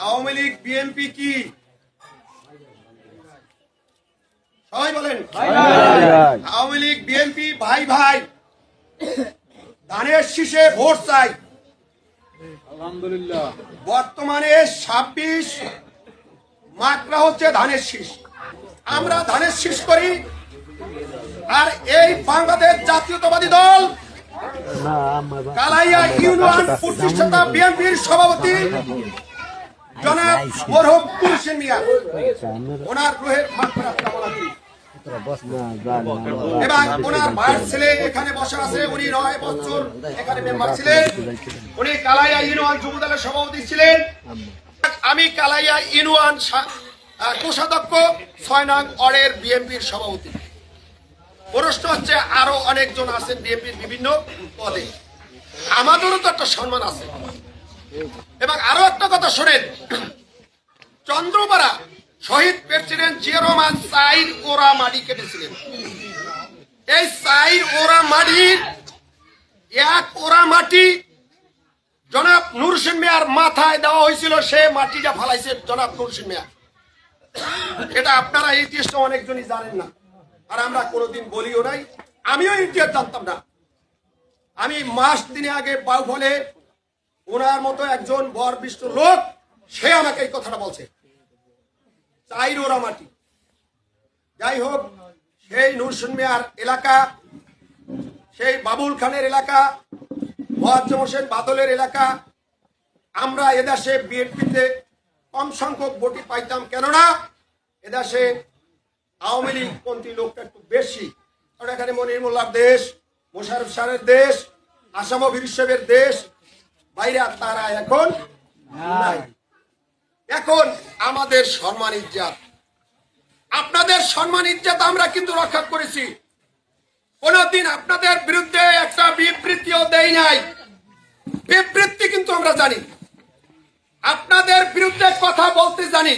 Awami League BNP কি? সবাই বলেন। আওয়ামী লীগ বিএনপি ভাই ভাই, ধানের শীষে ভোট চাই। আলহামদুলিল্লাহ। বর্তমানে 26 মাত্রা হচ্ছে ধানের শীষ। আমরা ধানের শীষ করি। আর এই বাংলাদেশ জাতীয়তাবাদী দল কালাইয়া ইউনিয়ন প্রতিষ্ঠাতা বিএনপির সভাপতি জনাব মরহুম তুলসী মিয়া, ওনার রুহের মাগফিরাত কামনা করি। এবং ওনার ভাইয়ের ছেলে এখানে বসে আছে, উনি 9 বছর এখানে মেম্বার ছিলেন। উনি কালাইয়া ইউনিয়ন যুব দলের সভাপতি ছিলেন। আমি কালাইয়া ইউনিয়ন কোষাধ্যক্ষ 6 নং ওয়ার্ডের বিএনপির সভাপতি। প্রশ্ন হচ্ছে আরো অনেকজন আছেন বিএনপির বিভিন্ন পদে, আমাদেরও তো একটা সম্মান আছে। এবং আরো একটা কথা শোনেন, চন্দ্রপাড়া শহীদ প্রেসিডেন্ট জিয়া রহমান 4 ওরা মাটি কেটেছিলেন। এই 4 ওরা মাটির 1 ওরা মাটি জনাব নূর হোসেন মিয়ার মাথায় দেওয়া হয়েছিল। সে মাটিটা ফালাইছে জনাব নূর হোসেন মিয়া। এটা আপনারা এই ইতিহাসটা অনেকজনই জানেন না, আর আমরা কোনোদিন বলিও নাই। আমিও ইতিহাস জানতাম না। আমি মাস দিনে আগে বাউফলে ওনার মতো একজন বরবিষ্ট লোক, সে আমাকে এই কথাটা বলছে, 4 ওরা মাটি। যাই হোক, সেই নূর হোসেন মিয়ার এলাকা, সেই বাবুল খানের এলাকা, মোয়াজ্জেম হোসেন বাদলের এলাকা, আমরা এদেশে বিএনপিতে কম সংখ্যক ভোটই পাইতাম। কেননা এদেশে আওয়ামী লীগ পন্থী লোকটা একটু বেশি। কারণ এখানে মনির মোল্লার দেশ, মোশাররফ সাহেবের দেশ, আসাম বীরসাহেবের দেশ, বাইরে তারা এখন নাই। এখন আমাদের সম্মান ইজ্জত, আপনাদের সম্মান ইজ্জত আমরা কিন্তু রক্ষা করেছি। কোনদিন আপনাদের বিরুদ্ধে একটা বিবৃতিও দেই নাই। বিবৃতি কিন্তু আমরা জানি, আপনাদের বিরুদ্ধে কথা বলতে জানি।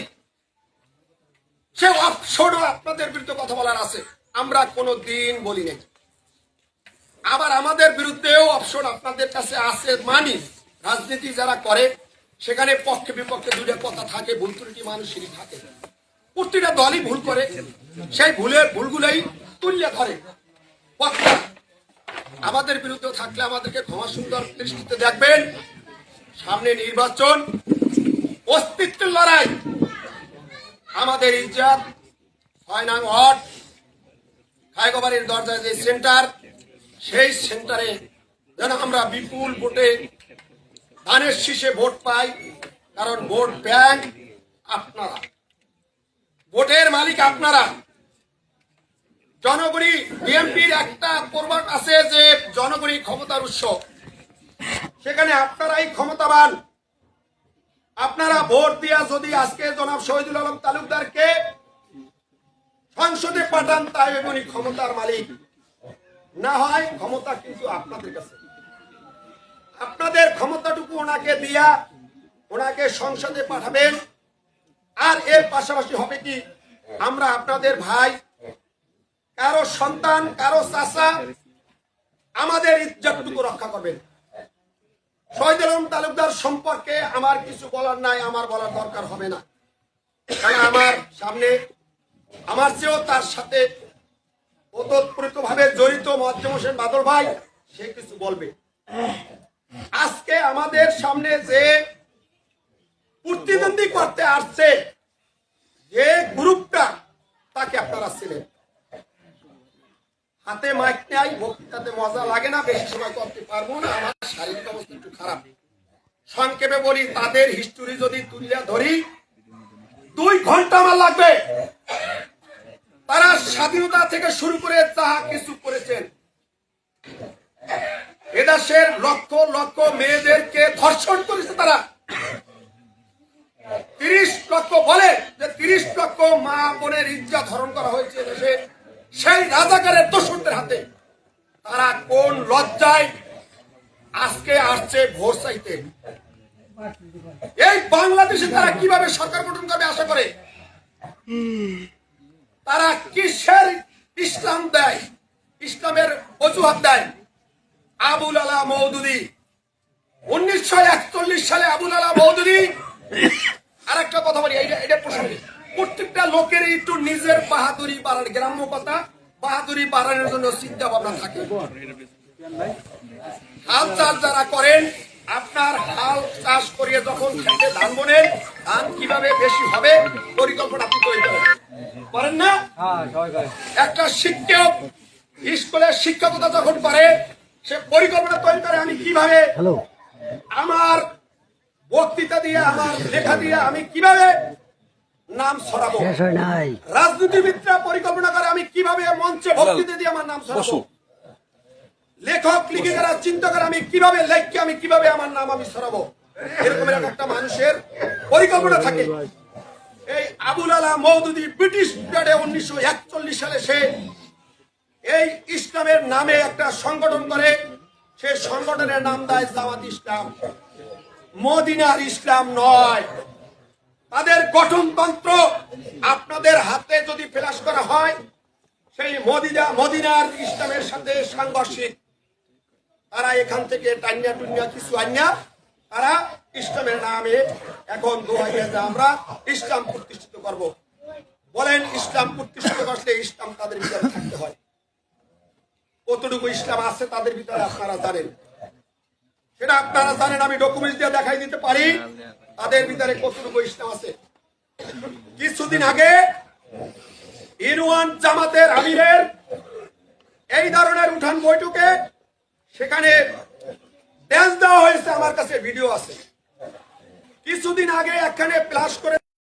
সে অপশনও আপনাদের বিরুদ্ধে কথা বলার আছে, আমরা কোনদিন বলি নাই। আবার আমাদের বিরুদ্ধেও অপশন আপনাদের কাছে আছে মানি। রাজনীতি যারা করে সেখানে পক্ষে বিপক্ষে দুটো কথা থাকে, ভুল ত্রুটি মানুষেরই থাকে। প্রতিটা দলই ভুল করে, সেই ভুলগুলোই তুলিয়ে ধরে। আমাদের বিরুদ্ধে থাকলে আমাদেরকে ক্ষমা সুন্দর দৃষ্টিতে দেখবেন। সামনে নির্বাচন, অস্তিত্বের লড়াই, আমাদের ইজ্জত 6 নং ওয়ার্ড খায়গোবাড়ির দরজায় যে সেন্টার, সেই সেন্টারে যেন আমরা বিপুল ভোটে ধানের শীষে ভোট পাই। কারণ ভোট ব্যাংক আপনারা, ভোটের মালিক আপনারা। জনগণই বিএনপির একটা প্রবাদ আছে যে জনগণই ক্ষমতার উৎস, সেখানে আপনারাই ক্ষমতাবান। আপনারা ভোট দিয়া যদি আজকে জনাব শহীদুল আলম তালুকদারকে সংসদে পাঠান, তাই উনি ক্ষমতার মালিক। না হয় ক্ষমতা কিন্তু আপনাদের কাছে। আপনাদের ক্ষমতাটুকু ওনাকে দিয়া ওনাকে সংসদে পাঠাবেন। আর এর পাশাপাশি হবে কি, আমরা আপনাদের ভাই, কারো সন্তান, কারো চাচা, আমাদের ইজ্জতটুকু রক্ষা করবেন। শহীদুল আলম তালুকদার সম্পর্কে আমার কিছু বলার নাই, আমার বলার দরকার হবে না। কারণ আমার সামনে আমার চেয়েও তার সাথে ওতপ্রোতভাবে জড়িত মোয়াজ্জেম হোসেন বাদল ভাই, সে কিছু বলবে। আজকে আমাদের সামনে যে প্রতিদ্বন্দ্বী করতে আসছে যে গ্রুপটা, তাকে আপনারা ছিলেন। হাতে মাইক নাই, বক্তৃতাতে মজা লাগে না, বেশি সময় করতে পারবো না, আমার শারীরিক অবস্থা একটু খারাপ। সংক্ষেপে বলি, তাদের হিস্টোরি যদি তুলে ধরি 2 ঘন্টা আমার লাগবে। তারা স্বাধীনতা থেকে শুরু করে যাহা কিছু করেছেন, এদেশের লক্ষ লক্ষ মেয়েদেরকে ধর্ষণ করেছে তারা। 30 লক্ষ বলে যে 30 লক্ষ মা বোনের ইজ্জত হরণ করা হয়েছে দেশে, সেই রাজাকারের দোসরদের হাতে। তারা কোন লজ্জায় আজকে আসছে ভোট চাইতে? এই বাংলাদেশে তারা কিভাবে সরকার গঠন করবে আশা করে? তারা কিসের ইসলাম দেয়, ইসলামের অজুহাত দেয়? আবুল আলা মওদুদী 1941 সালে আবুল আলা মওদুদী একটু নিজের বাহাদুরি বাড়ার, গ্রাম্য কথা, বাহাদুরি বাড়ানোর জন্য চিন্তা ভাবনা থাকে। হাল চাষ যারা করেন, আপনার হাল চাষ করিয়ে যখন খেতে ধান বোনেন, ধান কিভাবে বেশি হবে পরিকল্পনা আপনি তৈরি করেন না? একটা শিক্ষক স্কুলের শিক্ষকতা যখন করে, সে পরিকল্পনা তৈরি করে আমি কিভাবে আমার বক্তৃতা দিয়ে, আমার লেখা দিয়ে আমি কিভাবে নাম ছড়াবো। রাজনীতিবিদরা পরিকল্পনা করে আমি কিভাবে মঞ্চে বক্তৃতা দিয়ে আমার নাম ছড়াবো। লেখক লেখিকারা চিন্তা করে আমি কিভাবে লেখকে, আমি কিভাবে আমার নাম আমি ছড়াবো। এরকমের একটা মানুষের পরিকল্পনা থাকে। এই আবুল আলা মওদুদী ব্রিটিশ পিরিয়ডে 1941 সালে সে এই ইসলামের নামে একটা সংগঠন করে। সে সংগঠনের নাম দেয় জামাত ইসলাম। মদিনার ইসলাম নয়। তাদের গঠনতন্ত্র আপনাদের হাতে যদি ফ্ল্যাশ করা হয়, সেই মদিনার ইসলামের সাথে সাংঘর্ষিক। তারা এখান থেকে টান্যা টুন্যা কিছু আন্যা তারা ইসলামের নামে এখন দোহাই যে আমরা ইসলাম প্রতিষ্ঠিত করব। বলেন, ইসলাম প্রতিষ্ঠিত করতে ইসলাম তাদের ভিতরে থাকতে হয়। কতটুকু ইসলাম আছে তাদের ভিতরে আপনারা জানেন, সেটা আপনারা জানেন। আমি ডকুমেন্ট দিয়ে দেখাই দিতে পারি তাদের ভিতরে কতটুকু ইসলাম আছে। কিছুদিন আগে ইরওয়ান জামাতের আমিরের এই ধরনের উঠান বৈঠকে সেখানে ড্যান্স দেওয়া হয়েছে, আমার কাছে ভিডিও আছে। কিছুদিন আগে এখানে প্লাস করে